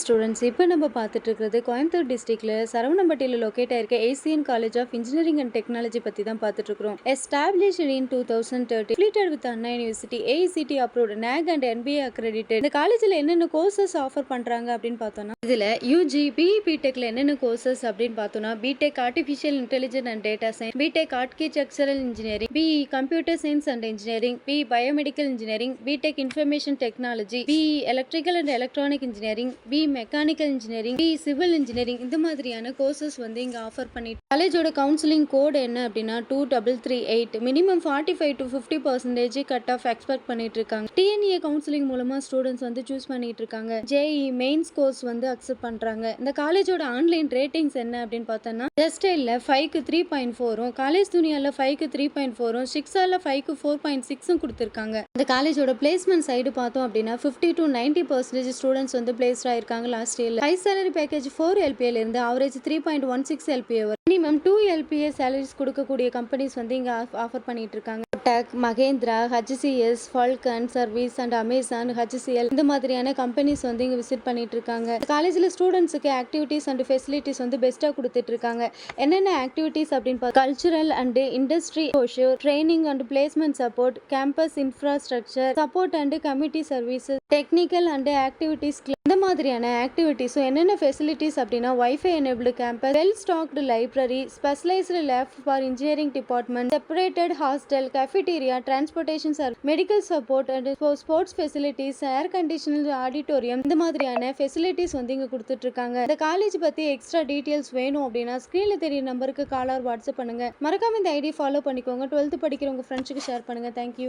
Students, இப்போ நம்ம பார்த்துட்டு இருக்கிறது கோயம்புத்தூர் டிஸ்ட்ரிக்ட்ல சரவணம்பட்டியில் லொக்கேட் ஆயிருக்க Asian college of engineering and technology பற்றி தான் பார்த்துட்டு இருக்கிறோம். Established in 2030, affiliated with Anna university, AICTE approved, NAC and NBA accredited. இந்த காலேஜில் என்னென்ன கோர்சஸ் ஆஃபர் பண்ணுறாங்க அப்படின்னு பார்த்தோம்னா, இதில் யூஜி பிஇ பிடெக்ல என்னென்ன கோர்சஸ் அப்படின்னு பார்த்தோம்னா, BTech artificial intelligence and data science, BTech architectural engineering, BE computer science and engineering, BE biomedical engineering, BTech information technology, BE electrical and electronic engineering, BE mechanical engineering, BE civil engineering, இந்த மாதிரியான courses வந்து இங்க offer பண்ணிட்டு காலேஜோட counselling code என்ன அப்படின்னா 2338. Minimum 45 to 50% cut off expect பண்ணிட்டு இருக்காங்க. டிஎன்ஏ கவுன்சிலிங் மூலமா ஸ்டூடெண்ட்ஸ் வந்து சூஸ் பண்ணிட்டு இருக்காங்க. ஜேஇ மெயின்ஸ் கோர்ஸ் வந்து அக்செப்ட் பண்றாங்க. இந்த காலேஜோட ஆன்லைன் ரேட்டிங்ஸ் என்ன அப்படின்னு பார்த்தோம்னா, ஜஸ்டைல்ல 5க்கு 3.4, காலேஜ் துணியால 5க்கு 3.4, சிக்ஸால 5க்கு 4.6 கொடுத்திருக்காங்க. இந்த காலேஜோட பிளேஸ்மெண்ட் சைடு பார்த்தோம் அப்படின்னா 50 to 90% ஸ்டூடெண்ட்ஸ் வந்து பிளேஸ்ட் ஆயிருக்காங்க லாஸ்ட் இயர்ல. ஹை salary பேக்கேஜ் 4 LPA இருந்து ஆவரேஜ் 3.16 LPA வரை மினிமம் 2 LPA சாலரிஸ் கொடுக்கக்கூடிய கம்பெனிஸ் வந்து இங்க ஆஃபர் பண்ணிட்டு இருக்காங்க. Tech, Mahindra, HCS, Falcon service and Amazon, HCL இந்த மாதிரியான கம்பெனிஸ் வந்து இங்க விசிட் பண்ணிட்டு இருக்காங்க. காலேஜ்ல ஸ்டூடெண்ட்ஸுக்கு ஆக்டிவிட்டீஸ் அண்ட் ஃபெசிலிட்டிஸ் வந்து பெஸ்ட்டா கொடுத்துட்டு இருக்காங்க. என்னென்ன ஆக்டிவிட்டீஸ் அப்படின்னு பார்த்தா, cultural and industry exposure, training and placement support, campus infrastructure support and committee services, technical and activities, இந்த மாதிரியான ஆக்டிவிட்டீஸும் என்னென்ன ஃபெசிலிட்டிஸ் அப்படின்னா, wifi enabled campus, well stocked library, specialised lab for engineering department, separated hostel, cafeteria, transportation service, medical support and sports facilities, air conditional auditorium, இந்த மாதிரியான facilities வந்து இங்க கொடுத்துட்டு இருக்காங்க. இந்த காலேஜ் பத்தி எக்ஸ்ட்ரா டீடைல்ஸ் வேணும் அப்படின்னா ஸ்கிரீன்ல தெரிய நம்பருக்கு கால் ஆர் வாட்ஸ்அப் பண்ணுங்க. மறக்காம இந்த ஐடி ஃபாலோ பண்ணிக்கோங்க. 12th படிக்கிற உங்க ஃப்ரெண்ட்ஸுக்கு ஷேர் பண்ணுங்க. தேங்க்யூ.